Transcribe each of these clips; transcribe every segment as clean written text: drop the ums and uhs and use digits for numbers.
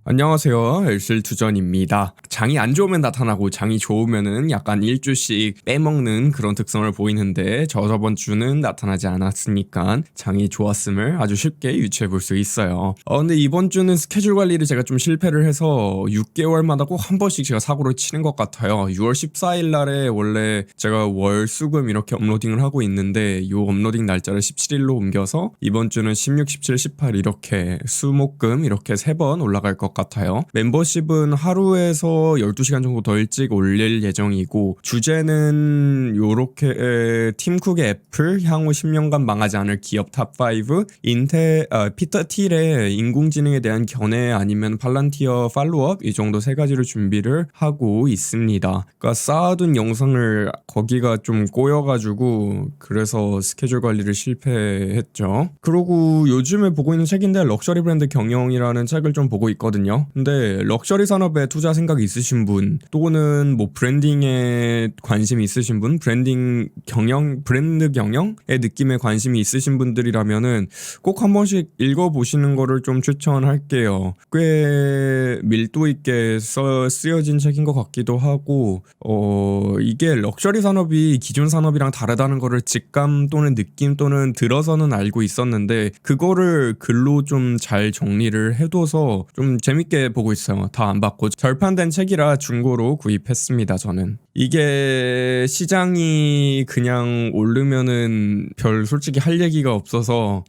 안녕하세요. 엘실투전입니다. 장이 안 좋으면 나타나고 장이 좋으면은 약간 일주씩 빼먹는 그런 특성을 보이는데 저번 주는 나타나지 않았으니까 장이 좋았음을 아주 쉽게 유추해 볼 수 있어요. 근데 이번 주는 스케줄 관리를 제가 좀 실패를 해서 6개월마다 꼭 한 번씩 제가 사고를 치는 것 같아요. 6월 14일 날에 원래 제가 월, 수, 금 이렇게 업로딩을 하고 있는데 이 업로딩 날짜를 17일로 옮겨서 이번 주는 16, 17, 18 이렇게 수, 목, 금 이렇게 3번 올라갈 것 같아요. 멤버십은 하루에서 12시간 정도 더 일찍 올릴 예정이고 주제는 요렇게 팀쿡의 애플 향후 10년간 망하지 않을 기업 탑5 피터 틸의 인공지능에 대한 견해 아니면 팔란티어 팔로업 이 정도 3가지를 준비를 하고 있습니다. 그러니까 쌓아둔 영상을 거기가 좀 꼬여가지고 그래서 스케줄 관리를 실패했죠. 그리고 요즘에 보고 있는 책인데 럭셔리 브랜드 경영이라는 책을 좀 보고 있거든요. 근데 럭셔리 산업에 투자 생각이 있으신 분 또는 뭐 브랜딩에 관심이 있으신 분, 브랜드 경영의 느낌에 관심이 있으신 분들이라면은 꼭 한 번씩 읽어보시는 거를 좀 추천할게요. 꽤 밀도 있게 쓰여진 책인 것 같기도 하고 이게 럭셔리 산업이 기존 산업이랑 다르다는 거를 직감 또는 느낌 또는 들어서는 알고 있었는데 그거를 글로 좀 잘 정리를 해둬서 좀 재밌게 보고 있어요. 다 안 받고 절판된 책이라 중고로 구입했습니다. 저는 이게 시장이 그냥 오르면은 별 솔직히 할 얘기가 없어서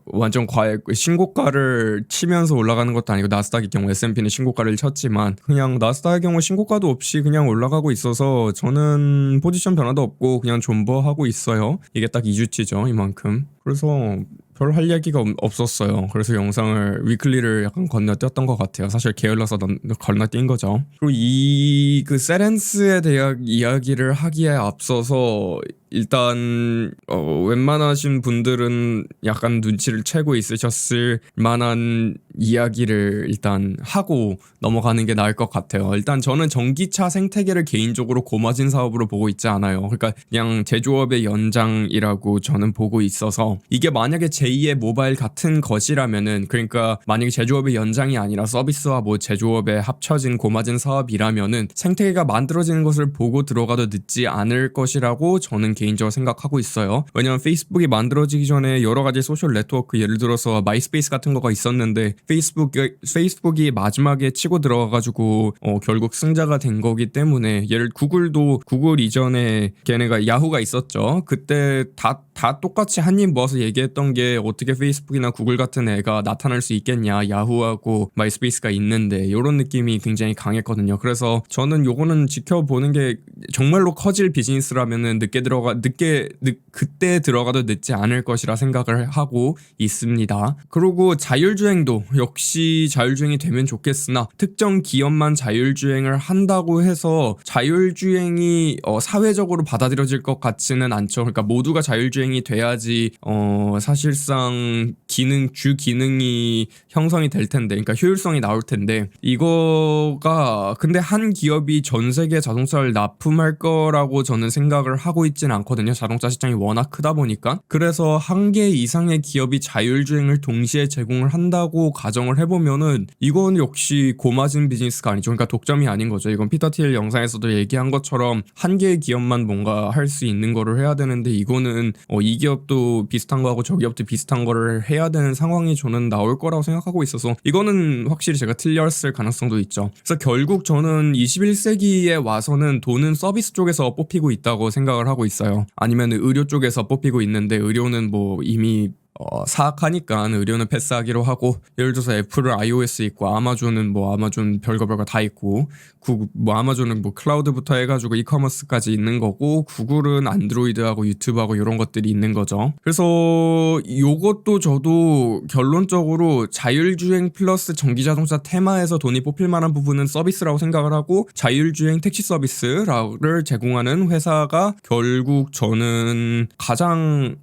완전 신고가를 치면서 올라가는 것도 아니고 나스닥의 경우 S&P는 신고가를 쳤지만 그냥 나스닥의 경우 신고가도 없이 그냥 올라가고 있어서 저는 포지션 변화도 없고 그냥 존버하고 있어요. 이게 딱 2주치죠 이만큼. 그래서 별 할 얘기가 없었어요. 그래서 영상을 위클리를 약간 건너뛰었던 것 같아요. 사실 게을러서 건너뛴 거죠. 그리고 그 세렌스에 대한 이야기를 하기에 앞서서 일단 웬만하신 분들은 약간 눈치를 채고 있으셨을 만한 이야기를 일단 하고 넘어가는 게 나을 것 같아요. 일단 저는 전기차 생태계를 개인적으로 고마진 사업으로 보고 있지 않아요. 그러니까 그냥 제조업의 연장이라고 저는 보고 있어서 이게 만약에 제2의 모바일 같은 것이라면은 그러니까 만약에 제조업의 연장이 아니라 서비스와 뭐 제조업에 합쳐진 고마진 사업이라면은 생태계가 만들어지는 것을 보고 들어가도 늦지 않을 것이라고 저는 개인적으로 생각하고 있어요. 왜냐면 페이스북이 만들어지기 전에 여러 가지 소셜 네트워크 예를 들어서 마이스페이스 같은 거가 있었는데 페이스북이 마지막에 치고 들어가가지고 결국 승자가 된 거기 때문에 구글도 구글 이전에 걔네가 야후가 있었죠. 그때 다 똑같이 한 입 모아서 얘기했던 게 어떻게 페이스북이나 구글 같은 애가 나타날 수 있겠냐. 야후하고 마이스페이스가 있는데 이런 느낌이 굉장히 강했거든요. 그래서 저는 요거는 지켜보는 게 정말로 커질 비즈니스라면은 그때 들어가도 늦지 않을 것이라 생각을 하고 있습니다. 그리고 자율주행도 역시 자율주행이 되면 좋겠으나 특정 기업만 자율주행을 한다고 해서 자율주행이 사회적으로 받아들여질 것 같지는 않죠. 그러니까 모두가 자율주행이 돼야지 사실상 주 기능이 형성이 될 텐데, 그러니까 효율성이 나올 텐데 이거가 근데 한 기업이 전 세계 자동차를 납품할 거라고 저는 생각을 하고 있진 않거든요. 자동차 시장이 워낙 크다 보니까. 그래서 한 개 이상의 기업이 자율주행을 동시에 제공을 한다고 가정을 해보면은 이건 역시 고마진 비즈니스가 아니죠. 그러니까 독점이 아닌 거죠. 이건 피터 틸 영상에서도 얘기한 것처럼 한 개의 기업만 뭔가 할 수 있는 거를 해야 되는데 이거는 이 기업도 비슷한 거하고 저 기업도 비슷한 거를 해야 되는 상황이 저는 나올 거라고 생각하고 있어서 이거는 확실히 제가 틀렸을 가능성도 있죠. 그래서 결국 저는 21세기에 와서는 돈은 서비스 쪽에서 뽑히고 있다고 생각을 하고 있어요. 아니면 의료 쪽에서 뽑히고 있는데 의료는 뭐 이미 사악하니까 의료는 패스하기로 하고 예를 들어서 애플은 iOS 있고 아마존은 뭐 아마존 별거 다 있고 아마존은 뭐 클라우드부터 해가지고 이커머스까지 있는 거고 구글은 안드로이드하고 유튜브하고 이런 것들이 있는 거죠. 그래서 요것도 저도 결론적으로 자율주행 플러스 전기자동차 테마에서 돈이 뽑힐 만한 부분은 서비스라고 생각을 하고 자율주행 택시 서비스를 제공하는 회사가 결국 저는 가장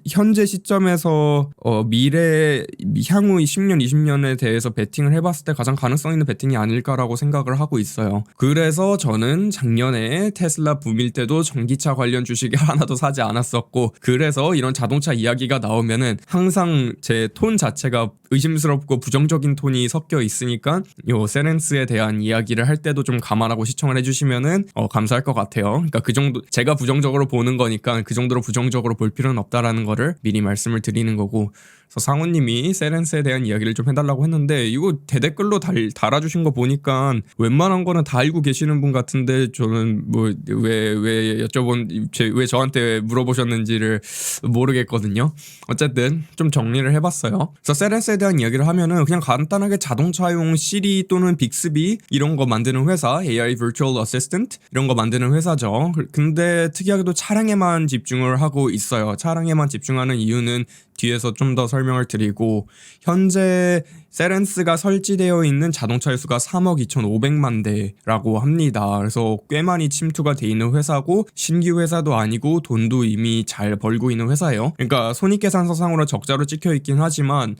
현재 시점에서 미래 향후 10년 20년에 대해서 베팅을 해봤을 때 가장 가능성 있는 베팅이 아닐까라고 생각을 하고 있어요. 그래서 저는 작년에 테슬라 붐일 때도 전기차 관련 주식을 하나도 사지 않았었고, 그래서 이런 자동차 이야기가 나오면은 항상 제 톤 자체가 의심스럽고 부정적인 톤이 섞여 있으니까 요 세렌스에 대한 이야기를 할 때도 좀 감안하고 시청을 해주시면은 감사할 것 같아요. 그러니까 그 정도 제가 부정적으로 보는 거니까 그 정도로 부정적으로 볼 필요는 없다라는 거를 미리 말씀을 드리는 거고. 그래서 상우님이 세렌스에 대한 이야기를 좀 해달라고 했는데 이거 대댓글로 달아주신 거 보니까 웬만한 거는 다 알고 계시는 분 같은데, 저는 뭐 왜 저한테 물어보셨는지를 모르겠거든요. 어쨌든 좀 정리를 해봤어요. 그래서 세렌스에 대한 이야기를 하면은 그냥 간단하게 자동차용 시리 또는 빅스비 이런 거 만드는 회사, AI Virtual Assistant 이런 거 만드는 회사죠. 근데 특이하게도 차량에만 집중을 하고 있어요. 차량에만 집중하는 이유는 뒤에서 좀 더 설명을 드리고, 현재 세렌스가 설치되어 있는 자동차의 수가 3억 2,500만 대라고 합니다. 그래서 꽤 많이 침투가 돼 있는 회사고, 신규 회사도 아니고 돈도 이미 잘 벌고 있는 회사예요. 그러니까 손익계산서상으로 적자로 찍혀 있긴 하지만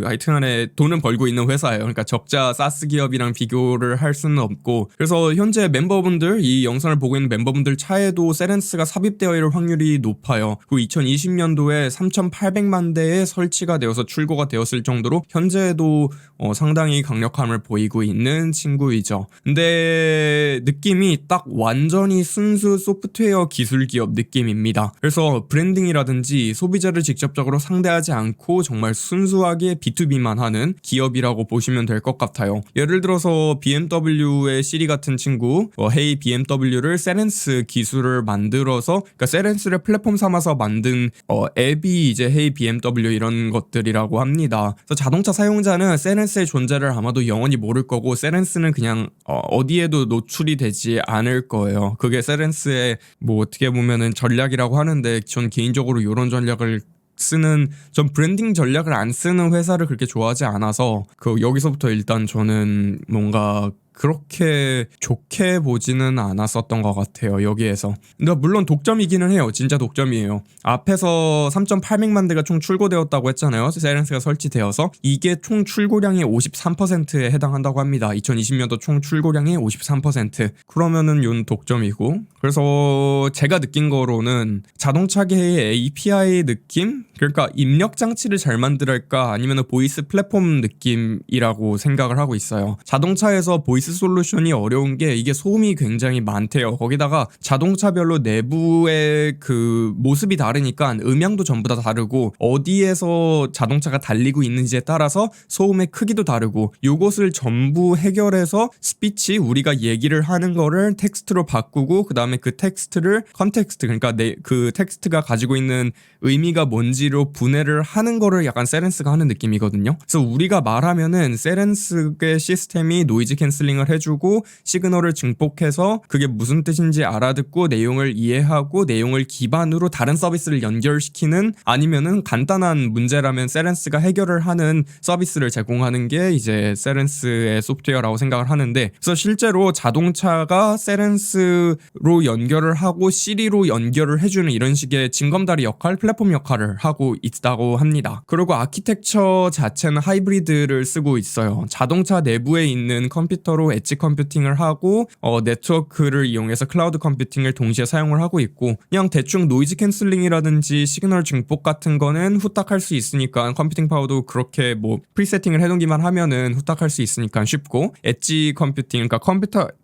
하여튼간에 돈은 벌고 있는 회사예요. 그러니까 적자 사스 기업이랑 비교를 할 수는 없고, 그래서 현재 멤버분들, 이 영상을 보고 있는 멤버분들 차에도 세렌스가 삽입되어 있을 확률이 높아요. 그리고 2020년도에 3,800만 대에 설치가 되어서 출고가 되었을 정도로 현재도 상당히 강력함을 보이고 있는 친구이죠. 근데 느낌이 딱 완전히 순수 소프트웨어 기술 기업 느낌입니다. 그래서 브랜딩이라든지 소비자를 직접적으로 상대하지 않고 정말 순수하게 B2B만 하는 기업이라고 보시면 될 것 같아요. 예를 들어서 BMW의 시리 같은 친구, 헤이 BMW를 세렌스 기술을 만들어서, 그러니까 세렌스를 플랫폼 삼아서 만든 앱이 이제 헤이 BMW 이런 것들이라고 합니다. 그래서 자동차 사용자는 세렌스의 존재를 아마도 영원히 모를 거고, 세렌스는 그냥 어디에도 노출이 되지 않을 거예요. 그게 세렌스의 뭐 어떻게 보면은 전략이라고 하는데, 전 개인적으로 이런 전략을 전 브랜딩 전략을 안 쓰는 회사를 그렇게 좋아하지 않아서 여기서부터 일단 저는 뭔가 그렇게 좋게 보지는 않았었던 것 같아요, 여기에서. 근데 물론 독점이기는 해요. 진짜 독점이에요. 앞에서 3,800만 대가 총 출고되었다고 했잖아요. 세렌스가 설치되어서. 이게 총 출고량의 53%에 해당한다고 합니다. 2020년도 총 출고량의 53%. 그러면은 요 독점이고. 그래서 제가 느낀 거로는 자동차계의 API 느낌? 그러니까 입력 장치를 잘 만들까 아니면 보이스 플랫폼 느낌이라고 생각을 하고 있어요. 자동차에서 보이스 솔루션이 어려운 게 이게 소음이 굉장히 많대요. 거기다가 자동차별로 내부의 그 모습이 다르니까 음향도 전부 다 다르고, 어디에서 자동차가 달리고 있는지에 따라서 소음의 크기도 다르고, 요것을 전부 해결해서 스피치, 우리가 얘기를 하는 거를 텍스트로 바꾸고, 그 다음에 그 텍스트를 컨텍스트, 그러니까 그 텍스트가 가지고 있는 의미가 뭔지로 분해를 하는 거를 약간 세렌스가 하는 느낌이거든요. 그래서 우리가 말하면은 세렌스의 시스템이 노이즈 캔슬링을 해주고 시그널을 증폭해서 그게 무슨 뜻인지 알아듣고 내용을 이해하고 내용을 기반으로 다른 서비스를 연결시키는, 아니면은 간단한 문제라면 세렌스가 해결을 하는 서비스를 제공하는 게 이제 세렌스의 소프트웨어라고 생각을 하는데, 그래서 실제로 자동차가 세렌스로 연결을 하고 시리로 연결을 해주는 이런 식의 징검다리 역할, 플랫폼 역할을 하고 있다고 합니다. 그리고 아키텍처 자체는 하이브리드를 쓰고 있어요. 자동차 내부에 있는 컴퓨터로 엣지 컴퓨팅을 하고 네트워크를 이용해서 클라우드 컴퓨팅을 동시에 사용을 하고 있고, 그냥 대충 노이즈 캔슬링이라든지 시그널 증폭 같은 거는 후딱 할 수 있으니까, 컴퓨팅 파워도 그렇게 뭐 프리세팅을 해놓기만 하면은 후딱 할 수 있으니까 쉽고, 엣지 컴퓨팅, 그러니까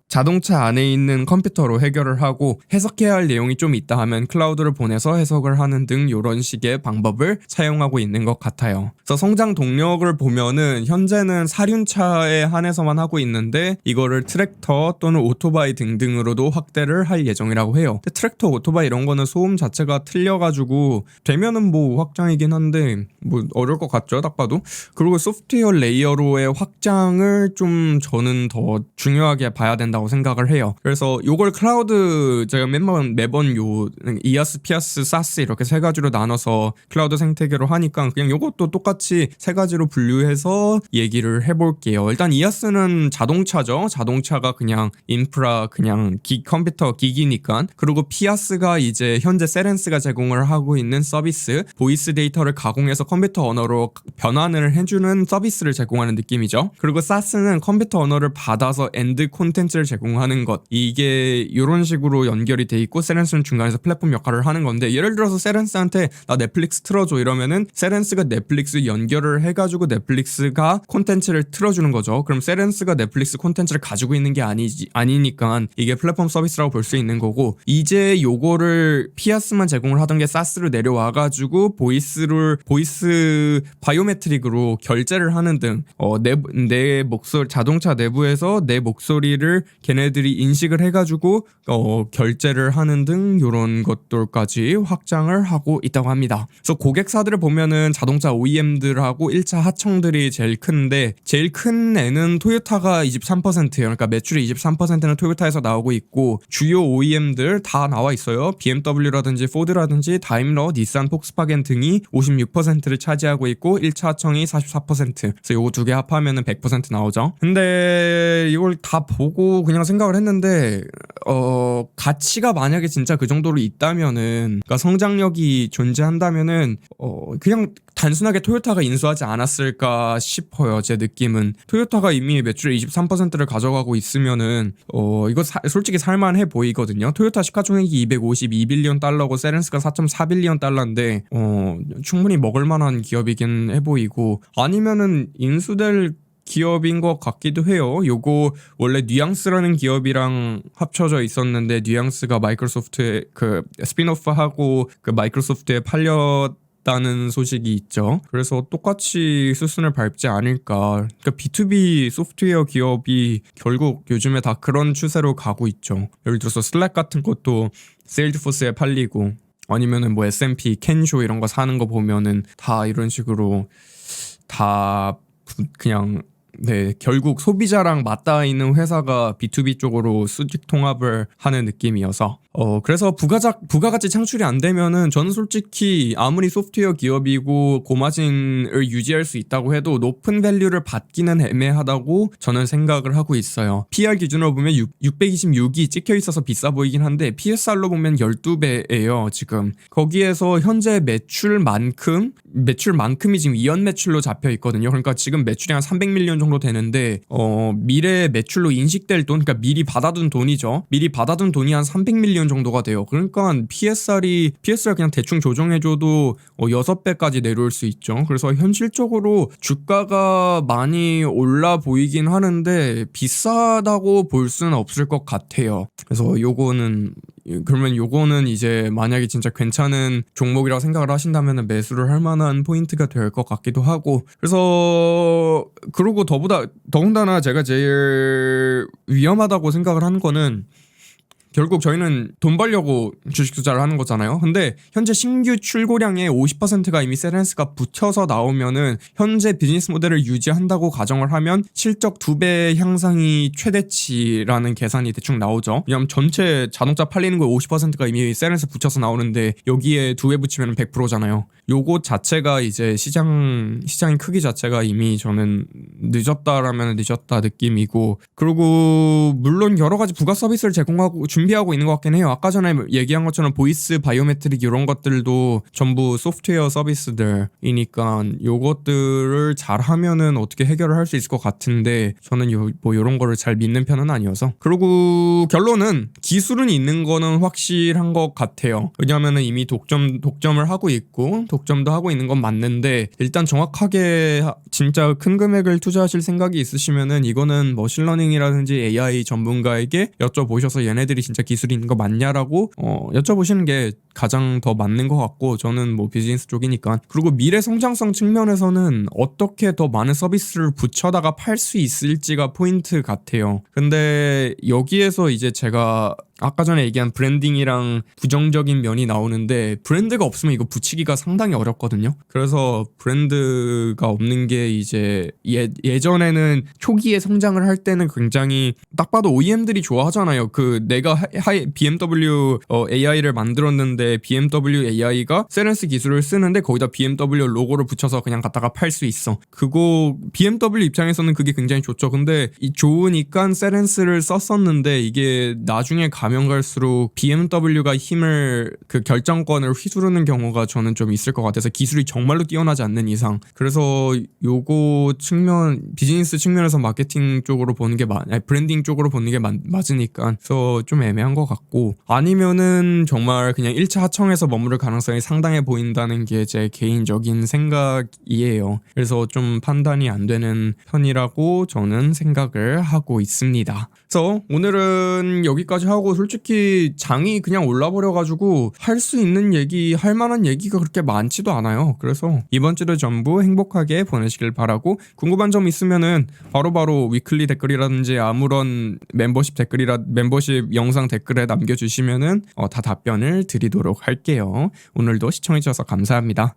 자동차 안에 있는 컴퓨터로 해결을 하고 해석해야 할 내용이 좀 있다 하면 클라우드를 보내서 해석을 하는 등 이런 식의 방법을 사용하고 있는 것 같아요. 그래서 성장 동력을 보면은 현재는 사륜차에 한해서만 하고 있는데 이거를 트랙터 또는 오토바이 등등으로도 확대를 할 예정이라고 해요. 근데 트랙터, 오토바이 이런 거는 소음 자체가 틀려가지고 되면은 뭐 확장이긴 한데 뭐 어려울 것 같죠, 딱 봐도. 그리고 소프트웨어 레이어로의 확장을 좀 저는 더 중요하게 봐야 된다고 된다고 생각을 해요. 그래서 요걸 클라우드 제가 매번 요 이아스, 피아스, 사스 이렇게 세 가지로 나눠서 클라우드 생태계로 하니까 그냥 요것도 똑같이 세 가지로 분류해서 얘기를 해볼게요. 일단 이아스는 자동차죠. 자동차가 그냥 인프라 그냥 컴퓨터 기기니까. 그리고 피아스가 이제 현재 세렌스가 제공을 하고 있는 서비스, 보이스 데이터를 가공해서 컴퓨터 언어로 변환을 해주는 서비스를 제공하는 느낌이죠. 그리고 사스는 컴퓨터 언어를 받아서 엔드 콘텐츠를 제공하는 것. 이게 이런 식으로 연결이 돼 있고 세렌스는 중간에서 플랫폼 역할을 하는 건데, 예를 들어서 세렌스한테 나 넷플릭스 틀어줘 이러면은 세렌스가 넷플릭스 연결을 해가지고 넷플릭스가 콘텐츠를 틀어주는 거죠. 그럼 세렌스가 넷플릭스 콘텐츠를 가지고 있는 게 아니니까 이게 플랫폼 서비스라고 볼 수 있는 거고, 이제 요거를 피아스만 제공을 하던 게 사스로 내려와가지고 보이스 바이오메트릭으로 결제를 하는 등 내 목소리, 자동차 내부에서 내 목소리를 걔네들이 인식을 해가지고 결제를 하는 등 요런 것들까지 확장을 하고 있다고 합니다. 그래서 고객사들을 보면은 자동차 OEM들하고 1차 하청들이 제일 큰데, 제일 큰 애는 토요타가 23%예요. 그러니까 매출의 23%는 토요타에서 나오고 있고, 주요 OEM들 다 나와 있어요. BMW라든지 포드라든지 다임러, 닛산, 폭스바겐 등이 56%를 차지하고 있고 1차 하청이 44%. 그래서 요거 두 개 합하면은 100% 나오죠. 근데 이걸 다 보고 그냥 생각을 했는데 가치가 만약에 진짜 그 정도로 있다면은, 그러니까 성장력이 존재한다면은 그냥 단순하게 토요타가 인수하지 않았을까 싶어요. 제 느낌은 토요타가 이미 매출의 23%를 가져가고 있으면은 이거 솔직히 살만해 보이거든요. 토요타 시가총액이 252빌리언 달러고 세렌스가 4.4빌리언 달러인데 충분히 먹을만한 기업이긴 해 보이고, 아니면은 인수될 기업인 것 같기도 해요. 요거 원래 뉘앙스라는 기업이랑 합쳐져 있었는데, 뉘앙스가 마이크로소프트에 그 스핀오프하고 그 마이크로소프트에 팔렸다는 소식이 있죠. 그래서 똑같이 수순을 밟지 않을까. 그러니까 B2B 소프트웨어 기업이 결국 요즘에 다 그런 추세로 가고 있죠. 예를 들어서 슬랙 같은 것도 세일즈포스에 팔리고, 아니면은 뭐 S&P, 캔쇼 이런 거 사는 거 보면은 다 이런 식으로 다 그냥 결국 소비자랑 맞닿아 있는 회사가 B2B 쪽으로 수직 통합을 하는 느낌이어서 그래서 부가가치 창출이 안 되면은 저는 솔직히 아무리 소프트웨어 기업이고 고마진을 유지할 수 있다고 해도 높은 밸류를 받기는 애매하다고 저는 생각을 하고 있어요. PR 기준으로 보면 626이 찍혀 있어서 비싸 보이긴 한데 PSR로 보면 12배예요 지금. 거기에서 현재 매출만큼이 지금 이연 매출로 잡혀 있거든요. 그러니까 지금 매출이 한 300밀리언 정도 되는데 미래 매출로 인식될 돈, 그러니까 미리 받아둔 돈이죠. 미리 받아둔 돈이 한 300밀리언 정도가 돼요. 그러니까 PSR 그냥 대충 조정해줘도 6배까지 내려올 수 있죠. 그래서 현실적으로 주가가 많이 올라 보이긴 하는데 비싸다고 볼 수는 없을 것 같아요. 그래서 그러면 요거는 이제 만약에 진짜 괜찮은 종목이라고 생각을 하신다면 매수를 할 만한 포인트가 될 것 같기도 하고, 그래서 그리고 더군다나 제가 제일 위험하다고 생각을 하는 거는, 결국 저희는 돈 벌려고 주식 투자를 하는 거잖아요. 근데 현재 신규 출고량의 50%가 이미 세렌스가 붙여서 나오면은 현재 비즈니스 모델을 유지한다고 가정을 하면 실적 2배 향상이 최대치라는 계산이 대충 나오죠. 왜냐면 전체 자동차 팔리는 거에 50%가 이미 세렌스 붙여서 나오는데 여기에 2배 붙이면 100%잖아요. 요거 자체가 이제 시장의 크기 자체가 이미 저는 늦었다라면 늦었다 느낌이고, 그리고 물론 여러 가지 부가 서비스를 준비하고 있는 것 같긴 해요. 아까 전에 얘기한 것처럼 보이스 바이오메트릭 이런 것들도 전부 소프트웨어 서비스들이니까 요것들을 잘 하면은 어떻게 해결을 할 수 있을 것 같은데, 저는 요런 거를 잘 믿는 편은 아니어서. 그리고 결론은 기술은 있는 거는 확실한 것 같아요. 왜냐하면은 이미 독점을 하고 있고 독점도 하고 있는 건 맞는데, 일단 정확하게 진짜 큰 금액을 투자하실 생각이 있으시면은 이거는 머신러닝이라든지 AI 전문가에게 여쭤보셔서 얘네들이 진짜 기술이 있는 거 맞냐라고 여쭤보시는 게 가장 더 맞는 것 같고, 저는 뭐 비즈니스 쪽이니까. 그리고 미래 성장성 측면에서는 어떻게 더 많은 서비스를 붙여다가 팔 수 있을지가 포인트 같아요. 근데 여기에서 이제 제가 아까 전에 얘기한 브랜딩이랑 부정적인 면이 나오는데 브랜드가 없으면 이거 붙이기가 상당히 어렵거든요. 그래서 브랜드가 없는 게 이제 예전에는 초기에 성장을 할 때는 굉장히 딱 봐도 OEM들이 좋아하잖아요. 그 내가 BMW AI를 만들었는데 BMW AI가 세렌스 기술을 쓰는데 거기다 BMW 로고를 붙여서 그냥 갖다가 팔 수 있어. 그거 BMW 입장에서는 그게 굉장히 좋죠. 근데 좋으니까 세렌스를 썼었는데 이게 나중에 가면 갈수록 BMW가 힘을 그 결정권을 휘두르는 경우가 저는 좀 있을 것 같아서 기술이 정말로 뛰어나지 않는 이상. 그래서 요거 측면 비즈니스 측면에서 마케팅 쪽으로 보는 게 브랜딩 쪽으로 보는 게 맞으니까 그래서 좀 애매한 것 같고 아니면은 정말 그냥 1차 하청에서 머무를 가능성이 상당해 보인다는 게 제 개인적인 생각이에요. 그래서 좀 판단이 안 되는 편이라고 저는 생각을 하고 있습니다. 그래서 오늘은 여기까지 하고 솔직히 장이 그냥 올라버려가지고 할 수 있는 얘기 할 만한 얘기가 그렇게 많지도 않아요. 그래서 이번 주를 전부 행복하게 보내시길 바라고 궁금한 점 있으면은 바로바로 위클리 댓글이라든지 아무런 멤버십 영상 댓글에 남겨주시면은 다 답변을 드리도록 할게요. 오늘도 시청해주셔서 감사합니다.